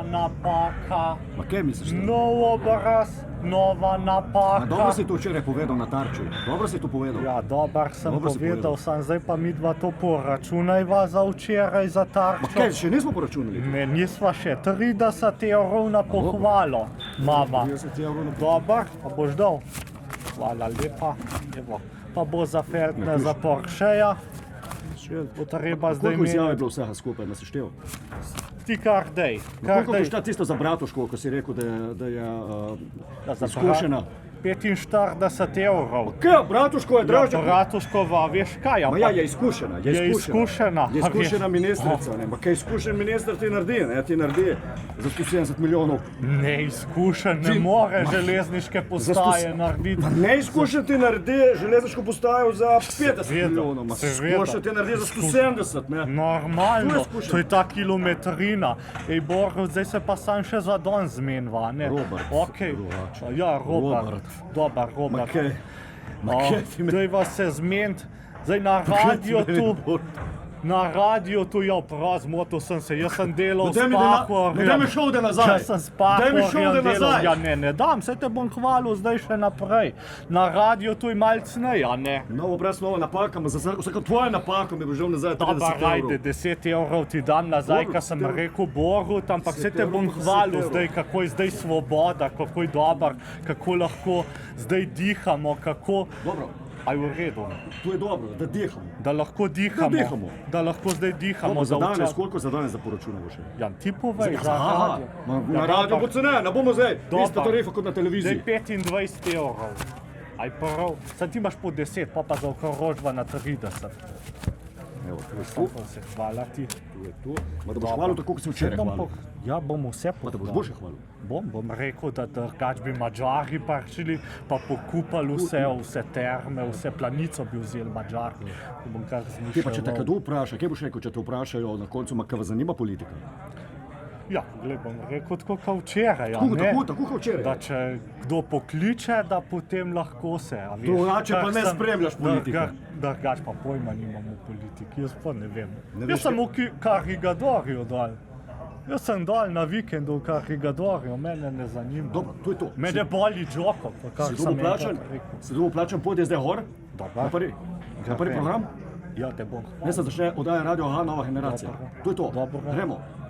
napaka. Ma kaj misliš? Nov obraz, nova napaka. Dobro si to včeraj povedal na Tarči. Dobro si to povedal. Ja, dobar sem Dobro si povedal, sam zdaj pa mi dva to poračunajva za včeraj za Ma Tarčo. kaj, še nismo poračunali? Ne, nisva še 30 evrov na pohvalo, mama. 30 evrov na Dobar, pa boš dal. Hvala lepa. Evo. Pa bo za Feltne, za Porscheja. Bo treba zdaj Koliko izjave je imeti. bilo vsega skupaj, nas štel? Ti kar dej. Koliko košta tisto za Bratuško, ko si rekel, da je izkušena? 45 evrov. Kaj, Bratuško je dražja? Bratuškova, veš kaj? Ma ja, je izkušena. Je izkušena. Je izkušena ministrica, ne? Ma kaj izkušen minister ti naredi, ne? Ti naredi za 170 milijonov. Neizkušen ne more železniške postaje narediti. Ma neizkušen ti naredi železniško postajo za 50 Seveda, milijonov. Ma seveda. izkušen ti naredi za 170, ne? Normalno, To je izkušen. to je ta kilometrina. Ej, Borut, zdaj se pa sam še za don zmenva, ne? Robert, Okej. drugače. Ja, Robert. Robert. Dobar, Ma Robert. kaj? Ma kaj ti me... Daj vas se zmeniti. Zdaj na radio tu, na radio tu, ja, prav zmotil sem se, jaz sem delal s Pahorjem. Daj mi šolde nazaj. Jaz sem s Daj mi Pahorjem šolde delal. nazaj. Ja, ne dam, se te bom hvalil zdaj še naprej. Na radio tu je malcnej, a ne? Novo brez nova napaka, ma za vsako tvojo napako mi bo žel nazaj 30 Dobar, evrov. ajde, 10 evrov ti dam nazaj, Dobro, kar sem 10 evrov. rekel Borut, ampak se 10 te bom evrov, 10 hvalil evrov. zdaj, kako je zdaj svoboda, kako je dobar, kako lahko zdaj dihamo, kako... Dobro, A je v redu, to je dobro, da dihamo. da lahko dihamo, Da dihamo. da lahko zdaj dihamo. Dobro, za da danes, včas- koliko za danes za poročunamo še? Ja, ti povej, za Aha, radio. na radio bo ceneje, ne bomo zdaj, ista Dobar. tarifa kot na Zdaj televiziji. 25 evrov. Aj prav, sad ti imaš po 10, pa za okrožba na 30. Evo, to je Sam to, pa se hvala ti. to je to. Ma da boš hvalil tako, kot si včeraj hvalil. Ja, bom vse Ma da boš pohvalil. boljše hvalil. Bom rekel, da drugač bi Mađari prišli, pa pokupali vse terme, vse planico bi vzeli Mađari. Bom kar Ti zmišljal. pa če te kdo vpraša, kaj boš rekel, če te vprašajo na koncu, ma kaj vas zanima politika? Ja, gled, bom rekel tako kot včeraj, a Tako, ne? tako, tako kot včeraj. Da če kdo pokliče, da potem lahko se, a veš. Drugače pa kar ne sem- spremljaš politike. Drugač pa pojma nimam v politiki, jaz pa ne vem. Ne veš, Jaz sem v Karigadorju dol. Jaz sem dol na vikendu v Karigadorju, mene ne zanima. Dobro, to je to. Mene boli džoko, pa kar Si sem dobil enkrat plačan? rekel. Si dobil plačan pot, je zdaj gor? Dobar. Na prvi program? Ja, te bom hvalil. Ne se začne oddaja Radio Aha, nova generacija. Dobro. To je to. Dobro. Gremo.